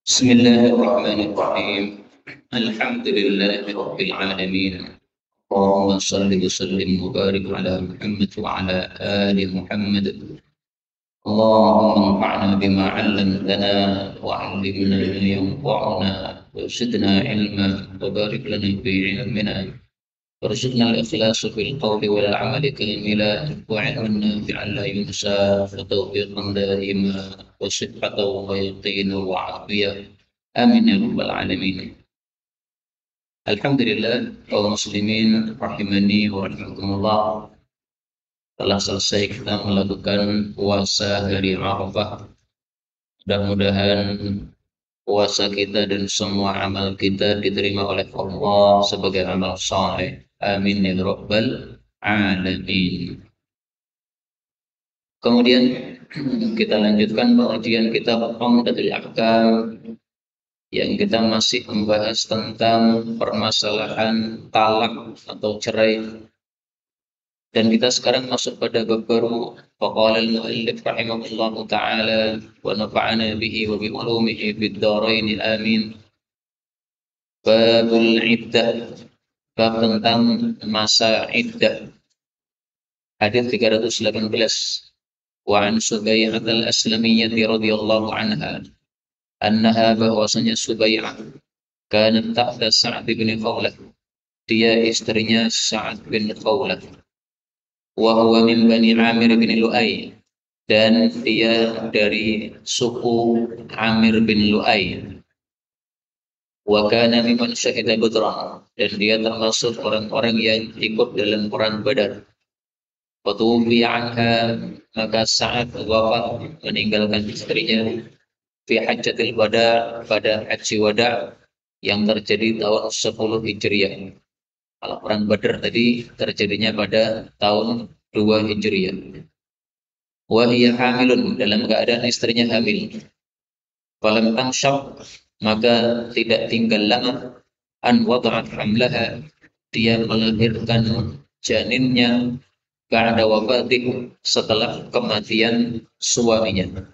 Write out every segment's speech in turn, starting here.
بسم الله الرحمن الرحيم. الحمد لله رب العالمين. اللهم صل وسلم وبارك على محمد وعلى آل محمد. اللهم انفعنا بما علمتنا وعلمنا ما ينفعنا وزدنا علما وبارك لنا في علمنا وارزقنا الإخلاص في القول والعمل كاملا وعلما نافعا لا ينسى وتوفيقا دائما وصحة ويقينا وعافية. آمين يا رب العالمين. Alhamdulillah kaum muslimin rahimani wa rahimakumullah, telah selesai kita melakukan puasa hari Arafah. Mudah-mudahan puasa kita dan semua amal kita diterima oleh Allah sebagai amal saleh. Amin ya rabbal alamin. Kemudian kita lanjutkan pengajian kitab Umdatul Ahkam yang kita masih membahas tentang permasalahan talak atau cerai, dan kita sekarang masuk pada bab baru. Faqala al-mu'allif rahimahullahu ta'ala wa nafa'ana bihi wa bi ulumihi fid dharain amin. Babul iddah, bab tentang masa iddah. Hadis 318. Wa an Subai'ah al-Aslamiyyah radhiyallahu anha annaha, bahwasanya Subai'ah kanat tahta Sa'd bin Khawlah, dia istrinya Sa'ad bin Khawlah, wa huwa min Bani Amir bin Lu'ay, dan dia dari suku Amir bin Lu'ay, wa kana mimman syahida Badran, dan dia termasuk orang-orang yang ikut dalam perang Badar. Wa tuwfiya anha, maka Sa'ad wafat meninggalkan istrinya fi hajjatil wada, pada haji wada yang terjadi tahun 10 Hijriah. Kalau perang Badar tadi terjadinya pada tahun 2 Hijriah. Wa hiya hamilun, dalam keadaan istrinya hamil. Falam tanshab, maka tidak tinggal lama, an wada'at hamlaha, dia melahirkan janinnya, ba'da wafatih, setelah kematian suaminya.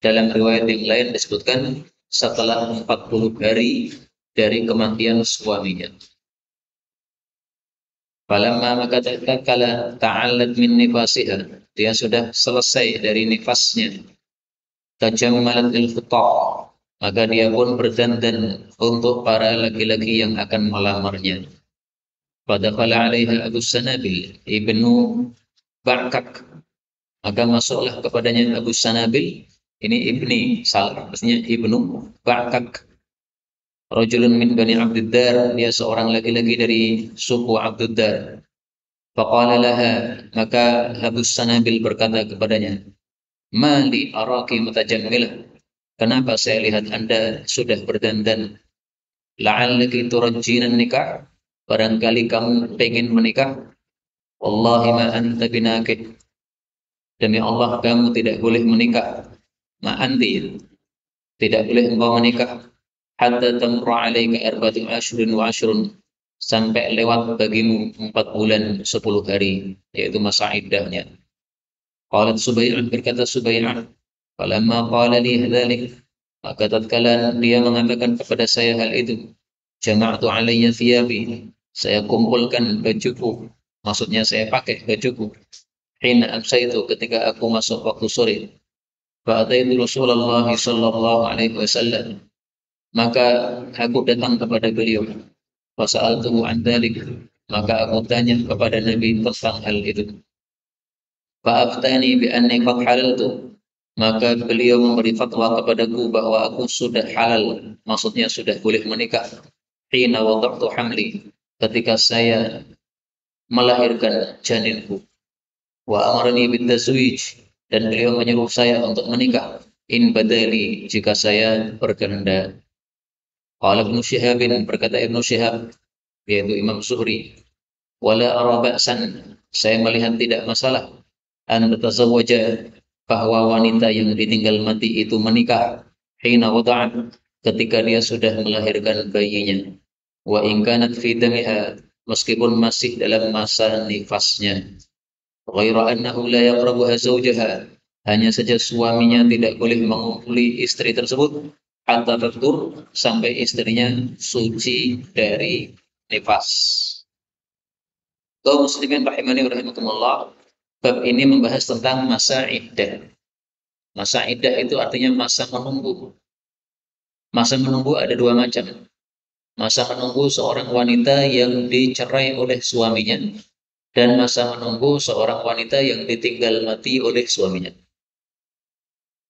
Dalam riwayat yang lain disebutkan setelah 40 hari dari kematian suaminya. Falamma, maka tatkala ta'allat min nifasiha, dia sudah selesai dari nifasnya. Tajammalat lil khutbah, maka dia pun berdandan untuk para laki-laki yang akan melamarnya. Fadakhala 'alaiha Abu Sanabil ibnu Ba'kak, maka masuklah kepadanya Abu Sanabil, ini ibni salah, maksudnya ibnu Ba'kak, rajulun min Bani Abdiddar, dia seorang laki-laki dari suku Abdiddar. Faqala laha, maka Abu Sanabil berkata kepadanya, Mali araki mutajammilah, kenapa saya lihat Anda sudah berdandan? La'allaki turajjinan nikah, barangkali kamu pengen menikah. Wallahi ma anta binakih, demi Allah kamu tidak boleh menikah. Ma anti, tidak boleh engkau menikah. Hatta tamra 'alaika arba'atu ashrin wa ashrun, sampai lewat bagimu 4 bulan 10 hari, yaitu masa iddahnya. Qalat Subai'ah, berkata Subai'ah, falamma qala li hadzalik, maka tatkala dia mengatakan kepada saya hal itu, jama'tu 'alayya thiyabi, saya kumpulkan bajuku, maksudnya saya pakai bajuku. Hina amsaitu, ketika aku masuk waktu sore. Fa'ataitu Rasulullah sallallahu alaihi wasallam, maka aku datang kepada beliau. Fasa'altuhu an dzalik, maka aku tanya kepada Nabi tentang hal itu. Fa'aftani bi anni qad halaltu, maka beliau memberi fatwa kepadaku bahwa aku sudah halal, maksudnya sudah boleh menikah. Hina wada'tu hamli, ketika saya melahirkan janinku. Wa amarni bit tazwij, dan beliau menyuruh saya untuk menikah. In badali, jika saya berkehendak. Qala Ibnu Syihab, berkata Ibnu Syihab, yaitu Imam Zuhri, wala ara ba'san, saya melihat tidak masalah, an tatazawwaja, bahwa wanita yang ditinggal mati itu menikah, hina wada'at, ketika dia sudah melahirkan bayinya. Wa in kanat fi damiha, meskipun masih dalam masa nifasnya. Ghaira annahu la yaqrabuha zawjaha, hanya saja suaminya tidak boleh mengumpuli istri tersebut, hatta tathur, sampai istrinya suci dari nifas. Kaum muslimin rahimani wa rahimakumullah, bab ini membahas tentang masa iddah. Masa iddah itu artinya masa menunggu. Masa menunggu ada dua macam. Masa menunggu seorang wanita yang dicerai oleh suaminya, dan masa menunggu seorang wanita yang ditinggal mati oleh suaminya.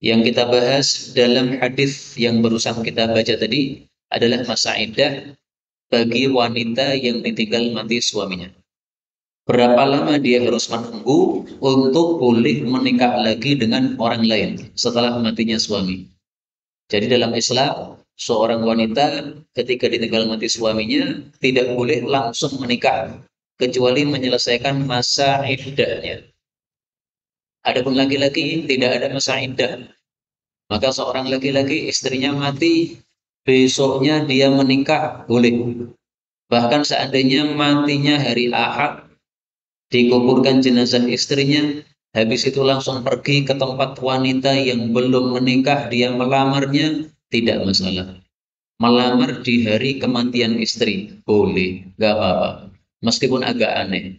Yang kita bahas dalam hadis yang barusan kita baca tadi adalah masa iddah bagi wanita yang ditinggal mati suaminya. Berapa lama dia harus menunggu untuk boleh menikah lagi dengan orang lain setelah matinya suami. Jadi dalam Islam, seorang wanita ketika ditinggal mati suaminya tidak boleh langsung menikah kecuali menyelesaikan masa iddahnya. Adapun laki-laki tidak ada masa iddah. Maka seorang laki-laki istrinya mati, besoknya dia menikah boleh. Bahkan seandainya matinya hari Ahad, dikuburkan jenazah istrinya, habis itu langsung pergi ke tempat wanita yang belum menikah, dia melamarnya, tidak masalah. Melamar di hari kematian istri, boleh, gak apa-apa. Meskipun agak aneh.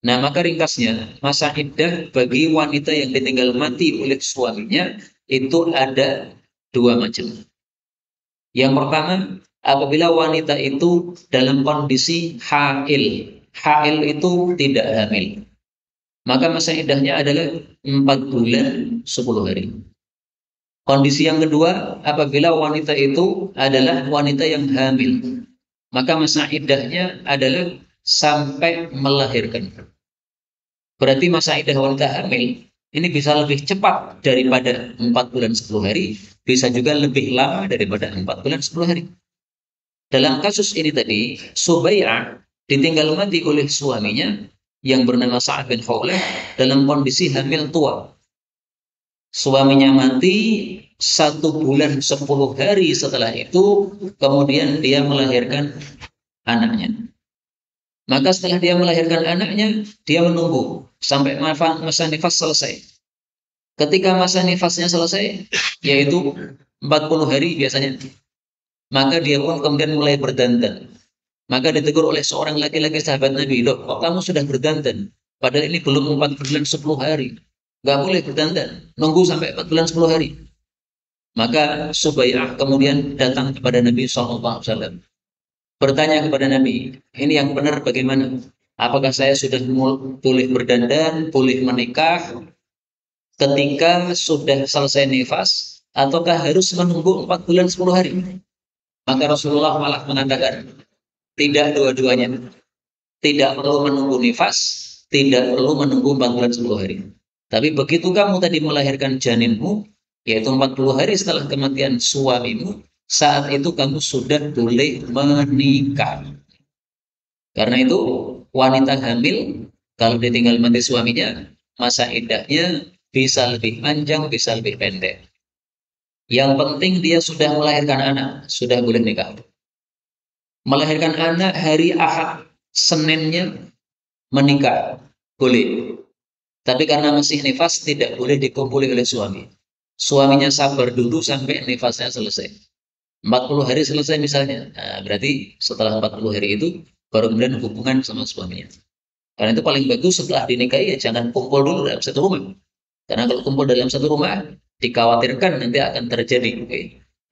Nah, maka ringkasnya, masa iddah bagi wanita yang ditinggal mati oleh suaminya itu ada dua macam. Yang pertama, apabila wanita itu dalam kondisi hail. Hail itu tidak hamil. Maka masa iddahnya adalah 4 bulan 10 hari. Kondisi yang kedua, apabila wanita itu adalah wanita yang hamil. Maka masa iddahnya adalah sampai melahirkan. Berarti masa iddah wanita hamil ini bisa lebih cepat daripada 4 bulan 10 hari, bisa juga lebih lama daripada 4 bulan 10 hari. Dalam kasus ini tadi, Subai'ah ditinggal mati oleh suaminya yang bernama Sa'ad bin Khawlah dalam kondisi hamil tua. Suaminya mati 1 bulan 10 hari setelah itu, kemudian dia melahirkan anaknya. Maka setelah dia melahirkan anaknya, dia menunggu sampai masa nifas selesai. Ketika masa nifasnya selesai, yaitu 40 hari biasanya, maka dia pun kemudian mulai berdandan. Maka ditegur oleh seorang laki-laki sahabat Nabi, "Loh, kok kamu sudah berdandan? Padahal ini belum 4 bulan 10 hari. Gak boleh berdandan, nunggu sampai 4 bulan 10 hari." Maka Subai'ah kemudian datang kepada Nabi SAW. Bertanya kepada Nabi, ini yang benar bagaimana? Apakah saya sudah boleh berdandan, boleh menikah ketika sudah selesai nifas, ataukah harus menunggu 4 bulan 10 hari? Maka Rasulullah malah mengatakan, tidak dua-duanya. Tidak perlu menunggu nifas, tidak perlu menunggu 4 bulan 10 hari. Tapi begitu kamu tadi melahirkan janinmu, yaitu 40 hari setelah kematian suamimu, saat itu kamu sudah boleh menikah. Karena itu wanita hamil kalau ditinggal mati suaminya, masa iddahnya bisa lebih panjang, bisa lebih pendek. Yang penting dia sudah melahirkan anak, sudah boleh nikah. Melahirkan anak hari Ahad, Seninnya menikah, boleh. Tapi karena masih nifas tidak boleh dikumpuli oleh suami. Suaminya sabar dulu sampai nifasnya selesai. 40 hari selesai misalnya, nah, berarti setelah 40 hari itu baru kemudian hubungan sama suaminya. Karena itu paling bagus setelah dinikahi ya jangan kumpul dulu dalam satu rumah. Karena kalau kumpul dalam satu rumah dikhawatirkan nanti akan terjadi.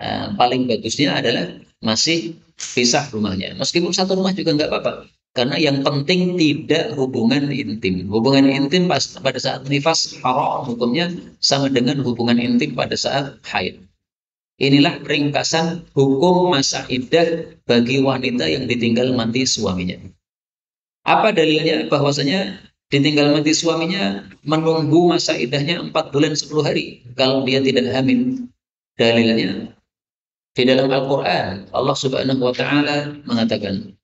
Nah, paling bagusnya adalah masih pisah rumahnya. Meskipun satu rumah juga nggak apa-apa. Karena yang penting tidak hubungan intim. Hubungan intim pada saat nifas haram hukumnya sama dengan hubungan intim pada saat haid. Inilah ringkasan hukum masa iddah bagi wanita yang ditinggal mati suaminya. Apa dalilnya? Bahwasanya ditinggal mati suaminya menunggu masa iddahnya 4 bulan 10 hari kalau dia tidak hamil. Dalilnya di dalam Al-Quran, Allah Subhanahu wa Ta'ala mengatakan,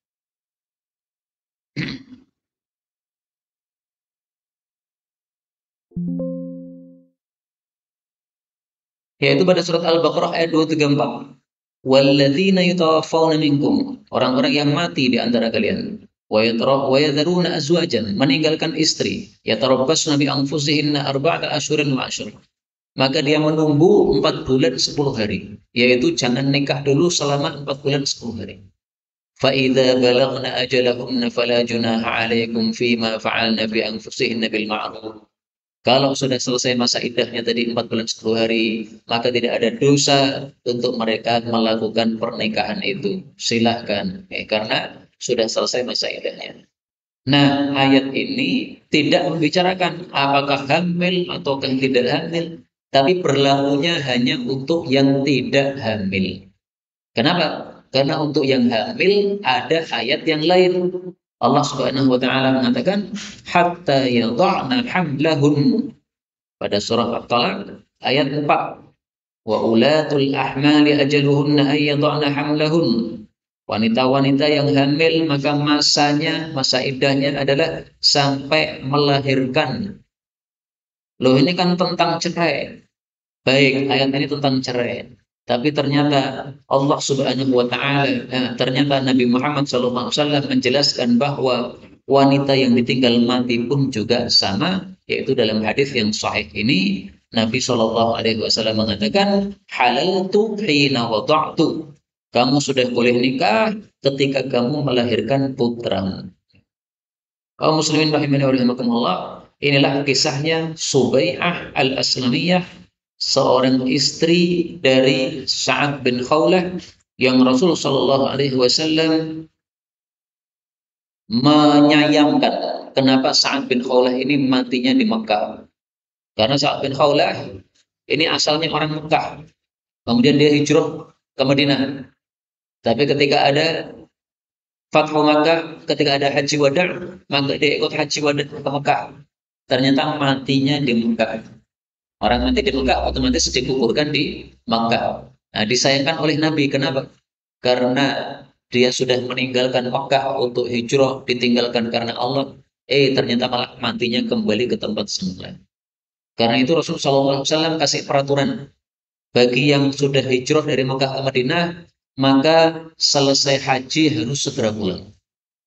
yaitu pada surat Al-Baqarah ayat 234. Walladzina yutawaffawna minkum, orang-orang yang mati di antara kalian, wa yadharuna azwajan, meninggalkan istri, yatarabbasna bi anfusihinna arba'ata ashhurin wa ashra. maka dia menunggu 4 bulan 10 hari, yaitu jangan nikah dulu selama 4 bulan 10 hari. فَإِذَا بَلَغْنَ أَجَلَهُنَّ فَلَا جُنَاحَ عَلَيْكُمْ فِيمَا فَعَلْنَ بِأَنفُسِهِنَّ بِالْمَعْرُوفِ. Kalau sudah selesai masa iddahnya tadi 4 bulan 10 hari, maka tidak ada dosa untuk mereka melakukan pernikahan itu. Silahkan, karena sudah selesai masa iddahnya. Nah, ayat ini tidak membicarakan apakah hamil atau tidak hamil, tapi berlakunya hanya untuk yang tidak hamil. Kenapa? Karena untuk yang hamil ada ayat yang lain. Allah Subhanahu wa taala mengatakan hatta yadh'na hamlahun pada surah At-Talaq ayat 4. Wa ulatul ahmali ajaluhunna ay yadh'na hamlahun. Wanita-wanita yang hamil maka masa iddahnya adalah sampai melahirkan. Loh, ini kan tentang cerai. Baik, ayat ini tentang cerai. Tapi ternyata Allah Subhanahu wa taala, ternyata Nabi Muhammad SAW menjelaskan bahwa wanita yang ditinggal mati pun juga sama, yaitu dalam hadis yang sahih ini Nabi SAW mengatakan halaltu hina wada'tu. Kamu sudah boleh nikah ketika kamu melahirkan putra. Kaum muslimin rahimani wa rahimakumullah, inilah kisahnya Subai'ah al-Aslamiyah, seorang istri dari Sa'ad bin Khawlah yang Rasulullah Shallallahu Alaihi Wasallam menyayangkan kenapa Sa'ad bin Khawlah ini matinya di Mekah. Karena Sa'ad bin Khawlah ini asalnya orang Mekah, kemudian dia hijrah ke Madinah. Tapi ketika ada Fathu Makkah, ketika ada Haji Wada', maka dia ikut Haji Wada' ke Mekah. Ternyata matinya di Mekah. Orang mati di Mekah otomatis dikuburkan di Mekah. Nah, disayangkan oleh Nabi. Kenapa? Karena dia sudah meninggalkan Mekah untuk hijrah, ditinggalkan karena Allah. Ternyata malah matinya kembali ke tempat semula. Karena itu Rasulullah SAW kasih peraturan bagi yang sudah hijrah dari Mekah ke Madinah, maka selesai haji harus segera pulang.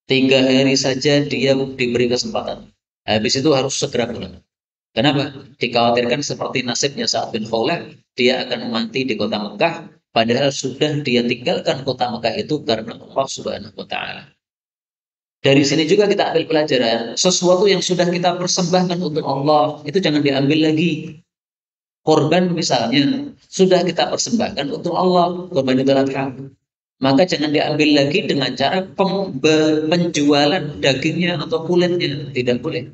3 hari saja dia diberi kesempatan. Habis itu harus segera pulang. Kenapa? Dikhawatirkan seperti nasibnya Sa'ad bin Khawlah, dia akan mati di kota Mekah, padahal sudah dia tinggalkan kota Mekah itu karena Allah Subhanahu wa taala. Dari sini juga kita ambil pelajaran, sesuatu yang sudah kita persembahkan untuk Allah, itu jangan diambil lagi. Korban misalnya, sudah kita persembahkan untuk Allah, korban Idul Adha. Maka jangan diambil lagi dengan cara penjualan dagingnya atau kulitnya. Tidak boleh.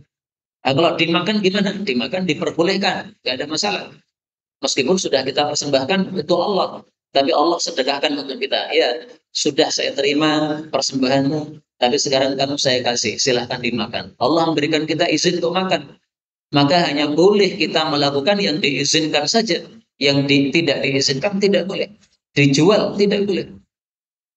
Nah, kalau dimakan gimana? Dimakan diperbolehkan, tidak ada masalah. Meskipun sudah kita persembahkan untuk Allah, tapi Allah sedekahkan untuk kita. Ya, sudah saya terima persembahanmu, tapi sekarang kamu saya kasih, silahkan dimakan. Allah memberikan kita izin untuk makan. Maka hanya boleh kita melakukan yang diizinkan saja. Yang tidak diizinkan tidak boleh. Dijual tidak boleh.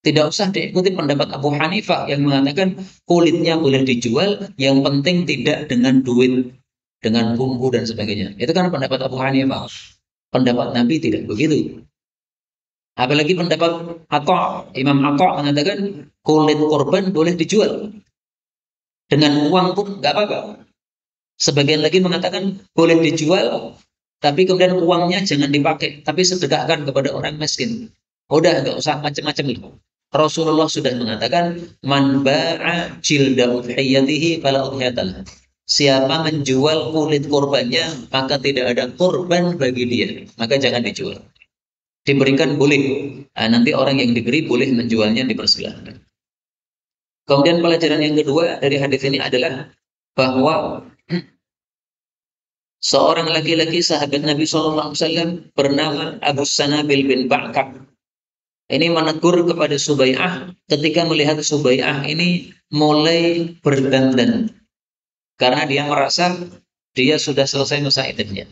Tidak usah diikuti pendapat Abu Hanifah yang mengatakan kulitnya boleh dijual, yang penting tidak dengan duit, dengan bumbu dan sebagainya. Itu kan pendapat Abu Hanifah. Pendapat Nabi tidak begitu. Apalagi pendapat Atha, Imam Atha mengatakan kulit korban boleh dijual. Dengan uang pun nggak apa-apa. Sebagian lagi mengatakan boleh dijual, tapi kemudian uangnya jangan dipakai, tapi sedekahkan kepada orang miskin. Udah, nggak usah macam-macam itu. Rasulullah sudah mengatakan, man ba'a jilda udhiyatihi fala udhiyatalah. Siapa menjual kulit korbannya, maka tidak ada korban bagi dia. Maka jangan dijual. Diberikan boleh. Nah, nanti orang yang diberi boleh menjualnya, dipersilahkan. Kemudian pelajaran yang kedua dari hadis ini adalah bahwa seorang laki-laki sahabat Nabi SAW bernama Abu Sanabil bin Ba'kab. Ini menegur kepada Subai'ah ketika melihat Subai'ah ini mulai berdandan. Karena dia merasa dia sudah selesai masa iddahnya.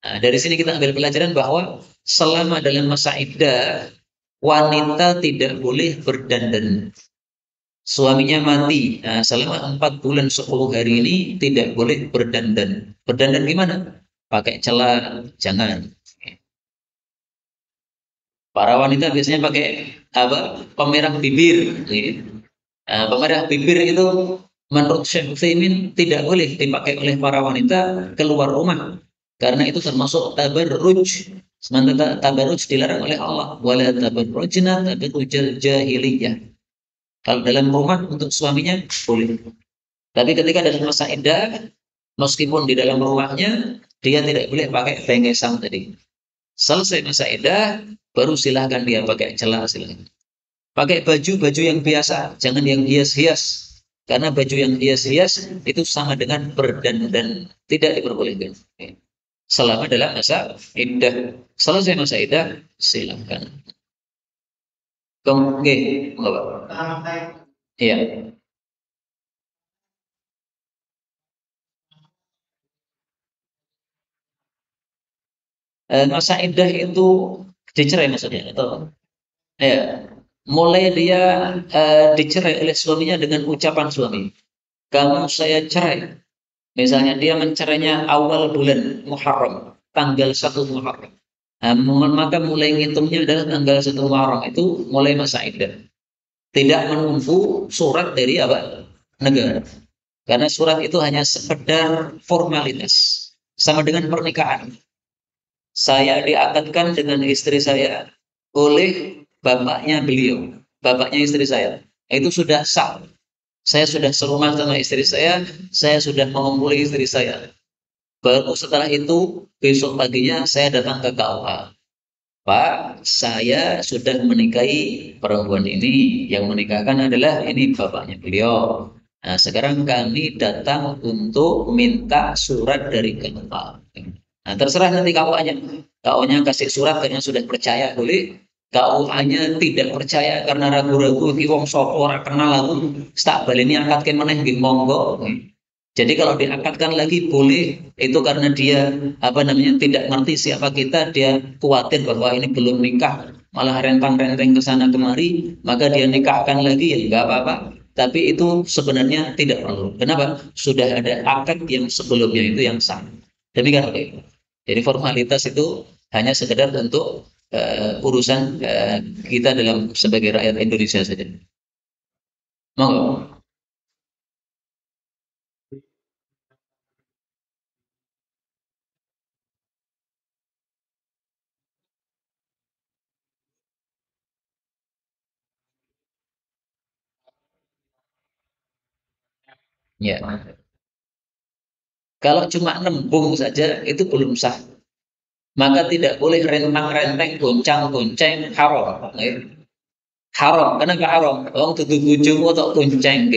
Nah, dari sini kita ambil pelajaran bahwa selama dalam masa iddah, wanita tidak boleh berdandan. Suaminya mati, nah, selama 4 bulan 10 hari ini tidak boleh berdandan. Berdandan gimana? Pakai celah, jangan. Para wanita biasanya pakai apa? Pemerah bibir. Nah, pemerah bibir itu menurut Syekh Utsaimin tidak boleh dipakai oleh para wanita keluar rumah. karena itu termasuk tabarruj. Sementara tabarruj dilarang oleh Allah, wala tabarrujna tabarrujal jahiliyah. Kalau dalam rumah untuk suaminya boleh, tapi ketika dalam masa iddah, meskipun di dalam rumahnya dia tidak boleh pakai pengesang tadi. Selesai masa iddah, baru silahkan dia pakai celana, silahkan. Pakai baju-baju yang biasa, jangan yang hias-hias. Karena baju yang hias-hias itu sama dengan berdandan, tidak diperbolehkan. Selama dalam masa iddah. Selesai masa iddah, silahkan. Oke, enggak. Iya. Masa iddah itu dicerai maksudnya atau ya, mulai dia dicerai oleh suaminya dengan ucapan suami, kamu saya cerai. Misalnya dia mencerainya awal bulan Muharram, tanggal 1 Muharram. Maka mulai ngitungnya adalah tanggal 1 Muharram, itu mulai masa iddah. Tidak menunggu surat dari apa? Negara. Karena surat itu hanya sekedar formalitas. Sama dengan pernikahan. Saya diakadkan dengan istri saya oleh bapaknya beliau, bapaknya istri saya. Itu sudah sah. Saya sudah serumah sama istri saya sudah mengumpuli istri saya. Baru setelah itu, besok paginya saya datang ke KUA. Pak, saya sudah menikahi perempuan ini. Yang menikahkan adalah ini bapaknya beliau. Nah, sekarang kami datang untuk minta surat dari KUA. Nah, terserah nanti KUA-nya. KUA-nya kasih surat karena sudah percaya boleh. KUA-nya tidak percaya karena ragu-ragu iki wong sapa ora kenal aku. Tak baleni akadke meneh nggih monggo. Jadi kalau diangkatkan lagi boleh, itu karena dia apa namanya tidak ngerti siapa kita, dia khawatir bahwa ini belum nikah, malah rentang-renteng ke sana kemari, maka dia nikahkan lagi ya nggak apa-apa. Tapi itu sebenarnya tidak perlu. Kenapa? Sudah ada akad yang sebelumnya itu yang sah. Demikian oke. Jadi formalitas itu hanya sekedar untuk urusan kita dalam sebagai rakyat Indonesia saja. Monggo. Ya. Kalau cuma nembung saja itu belum sah. Maka tidak boleh rentang-renteng, goncang-gonceng, haram. Haram, kenapa haram? Orang tutup ujung atau gonceng.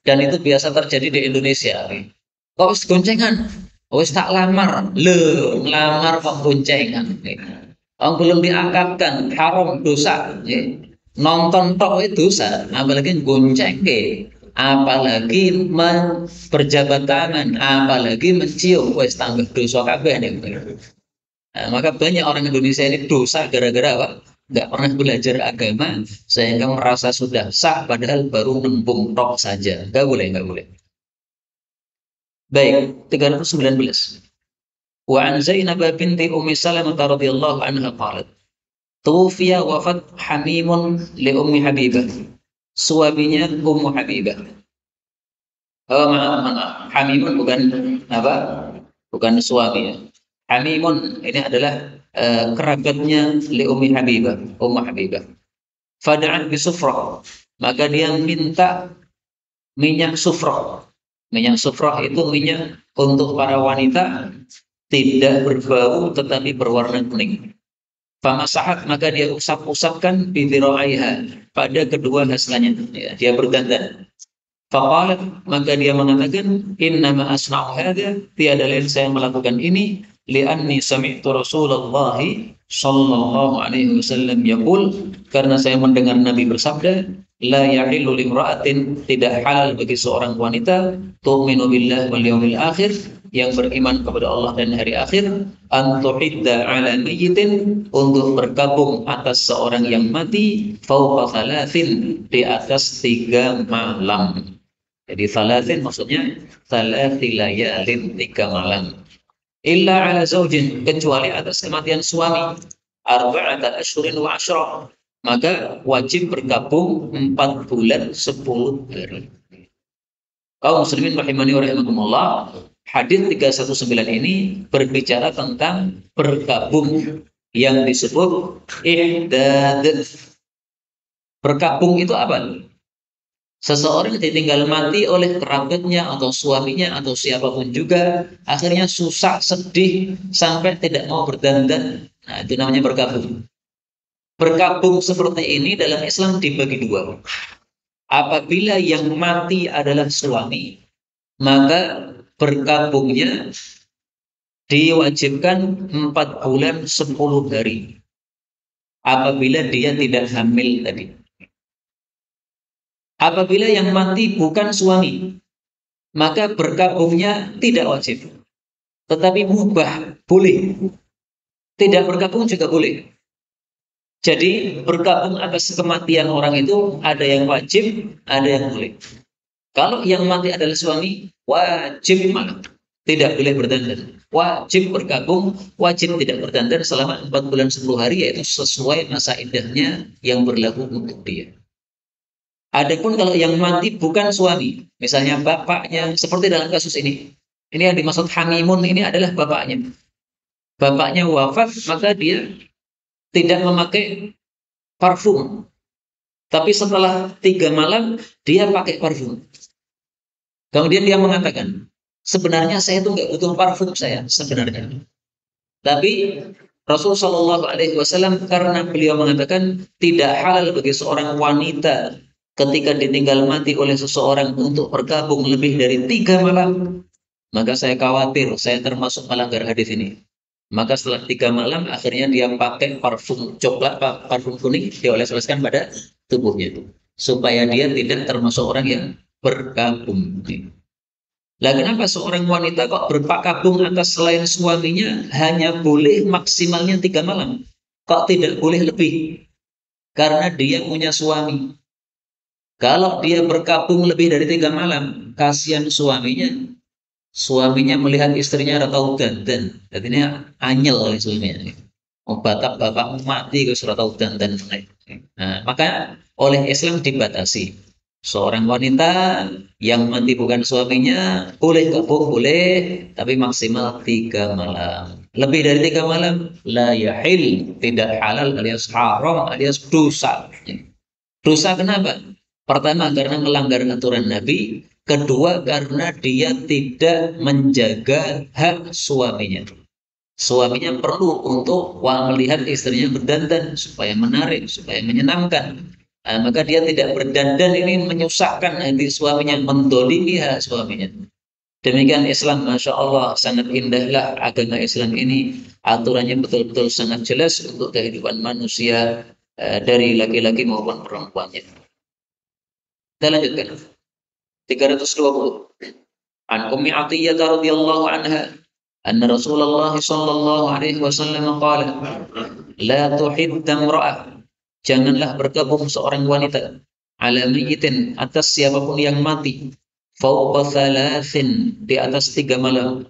Dan itu biasa terjadi di Indonesia. Kok wis goncengan? Wis tak lamar. Le, lamar kok goncengan. Orang belum diangkatkan, haram dosa. Nonton tok itu dosa, apalagi gonceng. Apalagi berjabat tangan, apalagi mencium, wis tambah dosa kabeh nih. Nah, maka banyak orang Indonesia ini dosa gara-gara apa? Nggak pernah belajar agama sehingga merasa sudah sah padahal baru nembung tok saja. Nggak boleh, nggak boleh. Baik, 319. Wa an Zainab binti Ummi Salamah radhiyallahu anha qalat, "Tufiya wafat Hamimun li Ummi Habibah." Suaminya Ummu Habibah. Oh, maaf, maaf. Hamimun bukan apa? Bukan suami ya. Hamimun ini adalah kerabatnya li Ummi Habibah, Ummu Habibah. Fada'at bisufrah. Maka dia minta minyak sufrah. Minyak sufrah itu minyak untuk para wanita tidak berbau tetapi berwarna kuning. Famasahat maka dia usap-usapkan bidiraiha pada kedua haslanya. Ya, dia berdandan. Faqalat maka dia mengatakan innama asna'u hadza tiada lain saya melakukan ini li'anni sami'tu Rasulullah sallallahu alaihi wasallam yaqul karena saya mendengar Nabi bersabda la yahillu limra'atin tidak halal bagi seorang wanita tu'minu billahi wal yawmil akhir yang beriman kepada Allah dan hari akhir antuhidda ala mayyitin untuk bergabung atas seorang yang mati fauqa thalathin di atas 3 malam. Jadi salasin maksudnya salasi layalin 3 malam. Illa ala zaujin kecuali atas kematian suami. Arba'ata asyurin wa asyra. Maka wajib bergabung 4 bulan 10 hari. Kaum muslimin rahimani wa rahimakumullah. Hadis 319 ini berbicara tentang berkabung yang disebut ihdad. Berkabung itu apa? Seseorang ditinggal mati oleh kerabatnya atau suaminya atau siapapun juga, akhirnya susah, sedih, sampai tidak mau berdandan. Nah, itu namanya berkabung. Berkabung seperti ini dalam Islam dibagi dua. Apabila yang mati adalah suami, maka berkabungnya diwajibkan 4 bulan 10 hari. Apabila dia tidak hamil tadi. Apabila yang mati bukan suami, maka berkabungnya tidak wajib. Tetapi mubah, boleh. Tidak berkabung juga boleh. Jadi berkabung atas kematian orang itu ada yang wajib, ada yang boleh. Kalau yang mati adalah suami, wajib malah tidak boleh berdandan. Wajib berkabung, wajib tidak berdandan selama 4 bulan 10 hari, yaitu sesuai masa iddahnya yang berlaku untuk dia. Adapun kalau yang mati bukan suami, misalnya bapaknya, seperti dalam kasus ini. Ini yang dimaksud hamimun ini adalah bapaknya. Bapaknya wafat, maka dia tidak memakai parfum. Tapi setelah 3 malam, dia pakai parfum. Kemudian dia mengatakan, sebenarnya saya itu nggak butuh parfum saya, sebenarnya. Tapi Rasulullah Shallallahu Alaihi Wasallam karena beliau mengatakan tidak halal bagi seorang wanita ketika ditinggal mati oleh seseorang untuk berkabung lebih dari 3 malam, maka saya khawatir saya termasuk melanggar hadis ini. Maka setelah 3 malam akhirnya dia pakai parfum coklat, parfum kuning dioleskan pada tubuhnya supaya dia tidak termasuk orang yang berkabung. Lah kenapa seorang wanita kok berkabung atas selain suaminya hanya boleh maksimalnya 3 malam? Kok tidak boleh lebih? Karena dia punya suami. Kalau dia berkabung lebih dari 3 malam, kasihan suaminya. Suaminya melihat istrinya ratau dandan. Artinya anyel oleh suaminya. Oh, bapak mati ke surat dandan. Nah, maka oleh Islam dibatasi. Seorang wanita yang mati bukan suaminya boleh kabung boleh, tapi maksimal 3 malam. Lebih dari 3 malam la yahil, tidak halal alias haram alias dosa. Dosa kenapa? Pertama karena melanggar aturan Nabi, kedua karena dia tidak menjaga hak suaminya. Suaminya perlu untuk melihat istrinya berdandan supaya menarik, supaya menyenangkan. Nah, maka dia tidak berdandan ini menyusahkan hati suaminya, mendolimi hak suaminya. Demikian Islam, Masya Allah, sangat indahlah agama Islam ini. Aturannya betul-betul sangat jelas untuk kehidupan manusia, dari laki-laki maupun perempuannya. Kita lanjutkan. 320. An Ummi Athiyyah radhiyallahu anha anna Rasulullah sallallahu alaihi wasallam qala la tuhidda imra'ah, janganlah bergabung seorang wanita ala mayyitin, atas siapapun yang mati, fawqa thalathin, di atas 3 malam,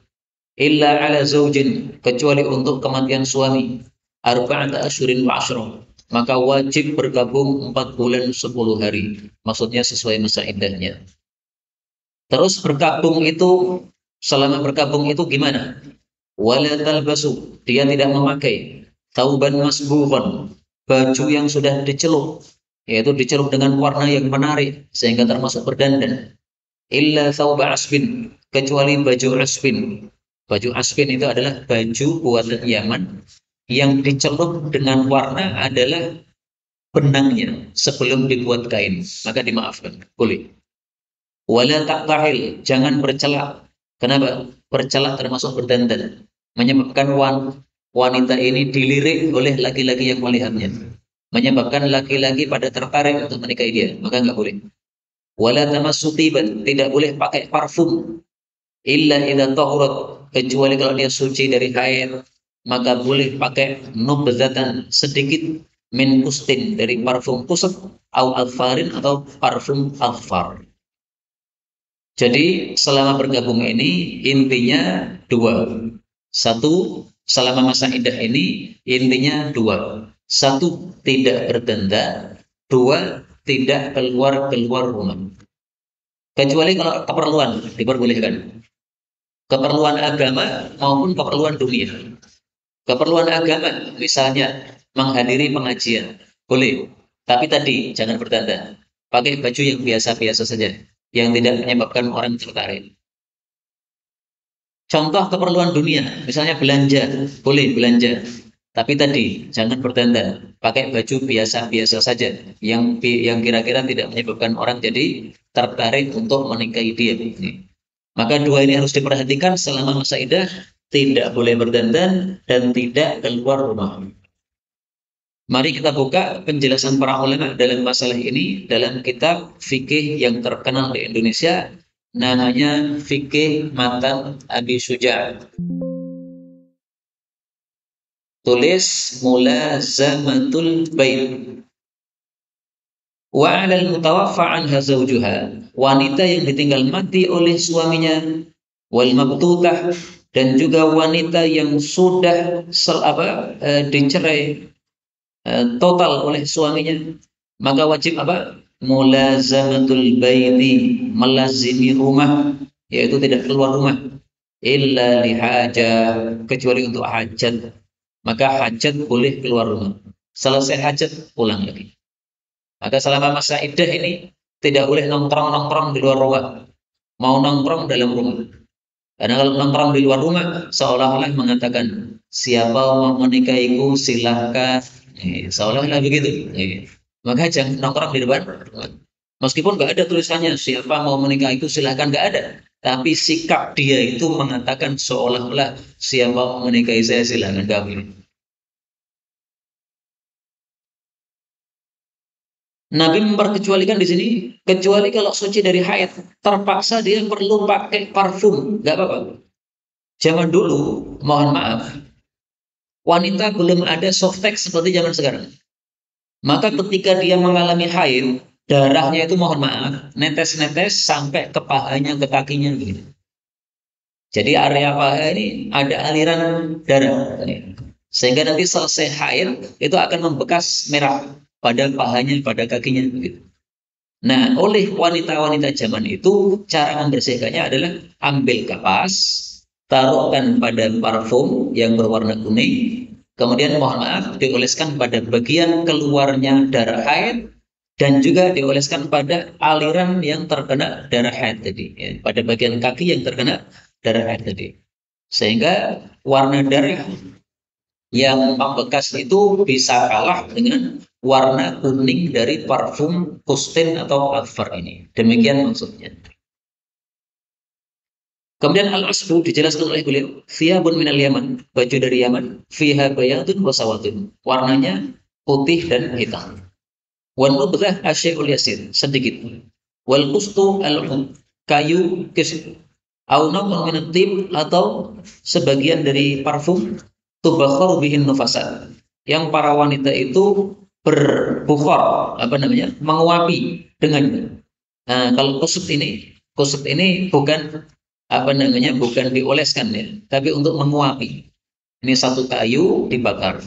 illa ala zaujin, kecuali untuk kematian suami, arba'ata asyurin wa asyra, maka wajib bergabung 4 bulan 10 hari, maksudnya sesuai masa iddahnya. Terus berkabung itu, selama berkabung itu gimana? Wala talbasu, dia tidak memakai tauban masbuhon, baju yang sudah dicelup, yaitu dicelup dengan warna yang menarik sehingga termasuk berdandan. Illa thawba asbin, kecuali baju asbin. Baju asbin itu adalah baju buatan Yaman yang dicelup dengan warna adalah benangnya sebelum dibuat kain, maka dimaafkan, boleh. Wala taktahil, jangan bercelak. Kenapa? Bercelak termasuk berdandan, menyebabkan wanita ini dilirik oleh laki-laki yang melihatnya, menyebabkan laki-laki pada tertarik untuk menikahi dia, maka nggak boleh. Wala tamassu tiban, tidak boleh pakai parfum. Illa idza tahurat, kecuali kalau dia suci dari haid, maka boleh pakai nubzatan, sedikit, min kustin, dari parfum kusut, au alfarin, atau parfum alfar. Jadi selama bergabung ini intinya 2. Satu, selama masa iddah ini intinya 2. Satu, tidak berdandan. 2, tidak keluar rumah. Kecuali kalau keperluan diperbolehkan. keperluan agama maupun keperluan dunia. Keperluan agama, misalnya menghadiri pengajian, boleh. Tapi tadi jangan berdandan. Pakai baju yang biasa-biasa saja, yang tidak menyebabkan orang tertarik. Contoh keperluan dunia, misalnya belanja, boleh belanja. Tapi tadi jangan berdandan, pakai baju biasa-biasa saja, yang kira-kira tidak menyebabkan orang jadi tertarik untuk menikahi dia. Maka dua ini harus diperhatikan selama masa iddah, tidak boleh berdandan dan tidak keluar rumah. Mari kita buka penjelasan para ulama dalam masalah ini dalam kitab fikih yang terkenal di Indonesia, namanya Fikih Matan Abi Syuja. Tulis Mulazamatul Bait. Wa 'alal mutawaffa 'anha zawjuha, wanita yang ditinggal mati oleh suaminya, wal mabtutah, dan juga wanita yang sudah dicerai total oleh suaminya, maka wajib apa? Mulazamatul baiti, melazimi rumah, yaitu tidak keluar rumah, illa lihajah, kecuali untuk hajat. Maka hajat boleh keluar rumah. Selesai hajat pulang lagi. Maka selama masa iddah ini tidak boleh nongkrong-nongkrong di luar rumah. Mau nongkrong dalam rumah. Karena kalau nongkrong di luar rumah seolah-olah mengatakan siapa mau menikahiku silahkan. Seolah-olah begitu. Maka jangan nongkrong di depan rumah. Meskipun nggak ada tulisannya siapa mau menikahiku silahkan, nggak ada. Tapi sikap dia itu mengatakan seolah-olah siapa mau menikahi saya silahkan, nggak boleh. Nabi memperkecualikan di sini, kecuali kalau suci dari haid, terpaksa dia perlu pakai parfum, nggak apa-apa. Zaman dulu, mohon maaf, wanita belum ada softtek seperti zaman sekarang. Maka ketika dia mengalami haid, darahnya itu mohon maaf, netes-netes sampai ke pahanya, ke kakinya gitu. Jadi area paha ini ada aliran darah. Sehingga nanti selesai haid, itu akan membekas merah pada pahanya, pada kakinya gitu. Nah, oleh wanita-wanita zaman itu, cara membersihkannya adalah ambil kapas, taruhkan pada parfum yang berwarna kuning, kemudian mohon maaf, dioleskan pada bagian keluarnya darah haid, dan juga dioleskan pada aliran yang terkena darah haid tadi, ya, pada bagian kaki yang terkena darah haid tadi. Sehingga warna darah yang membekas itu bisa kalah dengan warna kuning dari parfum Kustin atau Alfar ini. Demikian maksudnya. Kemudian al-asfu dijelaskan oleh beliau, thiyabun minal Yaman, baju dari Yaman, fiha bayadun wa sawatun, warnanya putih dan hitam. Wan nubdhah asyai'ul yasir, sedikit. Wal qustu al-ud, kayu kis, au nawun min at-tib, atau sebagian dari parfum, tubakharu bihin nufasa, yang para wanita itu berbukhar, menguapi dengannya. Nah, kalau kusut ini bukan bukan dioleskan ya, tapi untuk menguapi. Ini satu kayu dibakar.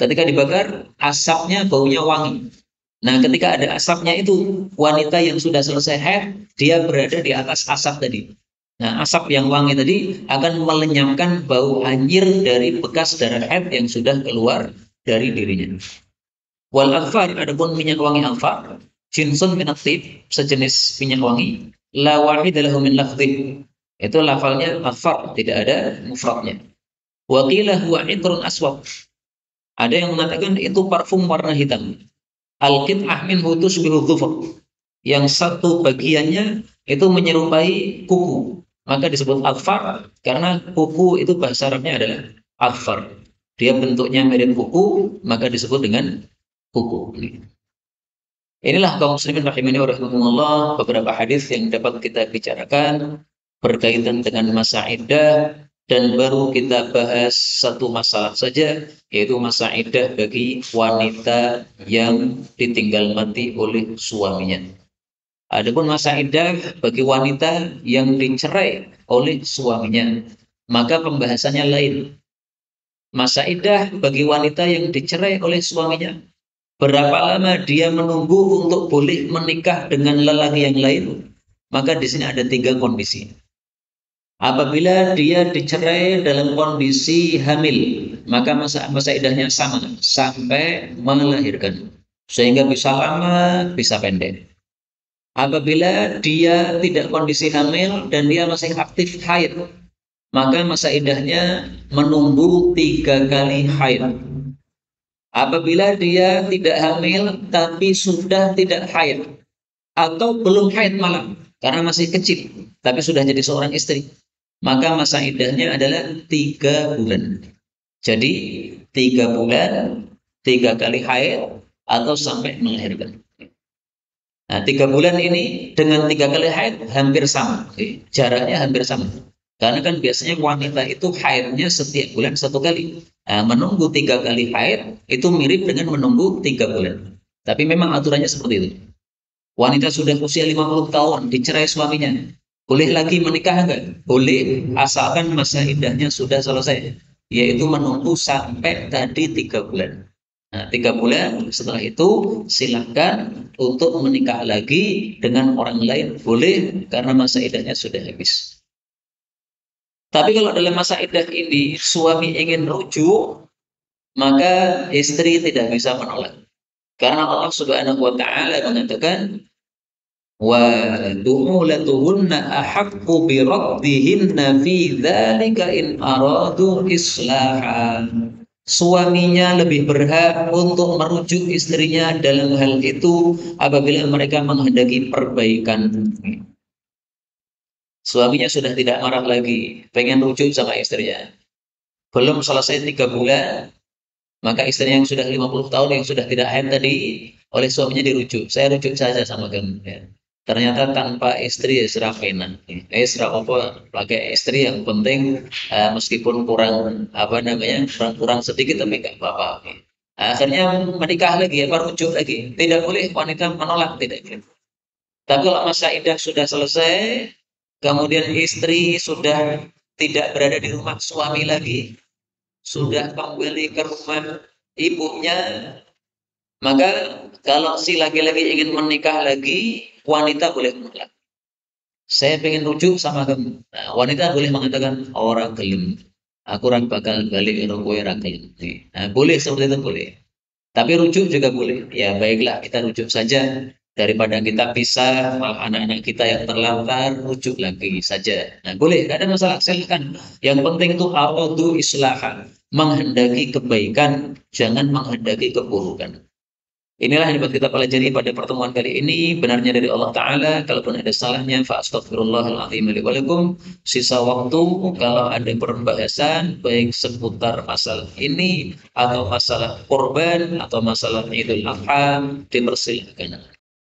Ketika dibakar, asapnya baunya wangi. Nah, ketika ada asapnya itu, wanita yang sudah selesai haid, dia berada di atas asap tadi. Nah, asap yang wangi tadi akan melenyapkan bau anjir dari bekas darah haid yang sudah keluar dari dirinya. Wal anfar, adapun minyak wangi anfar, jinsun min at-tib, sejenis minyak wangi, la wahid lahu min lafdhi. Itu lafalnya anfar, tidak ada mufradnya. Wa qila huwa itrun aswad. Ada yang mengatakan itu parfum warna hitam. Al-qit'ah minhu tusbihu dhufr. Yang satu bagiannya itu menyerupai kuku. Maka disebut adfar karena kuku itu bahasa Arabnya adalah adfar. Dia bentuknya mirip kuku, maka disebut dengan kuku. Inilah kaum muslimin rahimani wa rahimakumullah, beberapa hadis yang dapat kita bicarakan berkaitan dengan masa iddah, dan baru kita bahas satu masalah saja, yaitu masa iddah bagi wanita yang ditinggal mati oleh suaminya. Adapun masa iddah bagi wanita yang dicerai oleh suaminya, maka pembahasannya lain. Masa iddah bagi wanita yang dicerai oleh suaminya, berapa lama dia menunggu untuk boleh menikah dengan lelaki yang lain? Maka di sini ada 3 kondisi. Apabila dia dicerai dalam kondisi hamil, maka masa iddahnya sama sampai melahirkan. Sehingga bisa lama, bisa pendek. Apabila dia tidak kondisi hamil dan dia masih aktif haid, maka masa iddahnya menunggu 3 kali haid. Apabila dia tidak hamil tapi sudah tidak haid atau belum haid malam karena masih kecil tapi sudah jadi seorang istri, maka masa iddahnya adalah 3 bulan. Jadi 3 bulan, 3 kali haid atau sampai melahirkan. Nah, 3 bulan ini dengan 3 kali haid hampir sama, jaraknya hampir sama. Karena kan biasanya wanita itu haidnya setiap bulan 1 kali. Nah, menunggu 3 kali haid itu mirip dengan menunggu 3 bulan. Tapi memang aturannya seperti itu. Wanita sudah usia 50 tahun, dicerai suaminya. Boleh lagi menikah enggak? Boleh, asalkan masa iddahnya sudah selesai. Yaitu menunggu sampai tadi 3 bulan. Nah, 3 bulan setelah itu silakan untuk menikah lagi dengan orang lain. Boleh, karena masa iddahnya sudah habis. Tapi kalau dalam masa iddah ini suami ingin rujuk, maka istri tidak bisa menolak. Karena Allah Subhanahu wa taala mengatakan wa du'ulatuhunna ahaqqu bi raddihinna fi dzalika in aradu islahan. Suaminya lebih berhak untuk merujuk istrinya dalam hal itu apabila mereka menghendaki perbaikan. Suaminya sudah tidak marah lagi, pengen rujuk sama istrinya. Belum selesai 3 bulan, maka istrinya yang sudah 50 tahun yang sudah tidak haid tadi oleh suaminya dirujuk. Saya rujuk saja sama kamu. Ya. Ternyata tanpa istri ya serah pena. Serah apa pakai istri yang penting meskipun kurang apa namanya kurang sedikit tapi nggak apa-apa. Akhirnya menikah lagi, rujuk lagi. Tidak boleh wanita menolak, tidak boleh. Tapi kalau masa iddah sudah selesai, kemudian istri sudah tidak berada di rumah suami lagi, sudah kembali ke rumah ibunya, maka kalau si laki-laki ingin menikah lagi, wanita boleh menolak. Saya ingin rujuk sama kamu. Nah, wanita boleh mengatakan orang gelem. Aku orang bakal balik ke kowe ra gelem. Nah, boleh seperti itu boleh. Tapi rujuk juga boleh. Ya baiklah kita rujuk saja daripada kita pisah malah anak-anak kita yang terlantar rujuk lagi saja. Nah boleh, tidak ada masalah silakan. Yang penting itu aradu islahan, menghendaki kebaikan, jangan menghendaki keburukan. Inilah yang dapat kita pelajari pada pertemuan kali ini. Benarnya dari Allah Ta'ala. Kalaupun ada salahnya, fa'astaghfirullahaladzim li walakum. Sisa waktu, kalau ada perbahasan, baik seputar masalah ini, atau masalah korban, atau masalah Idul Adha, dipersilahkan.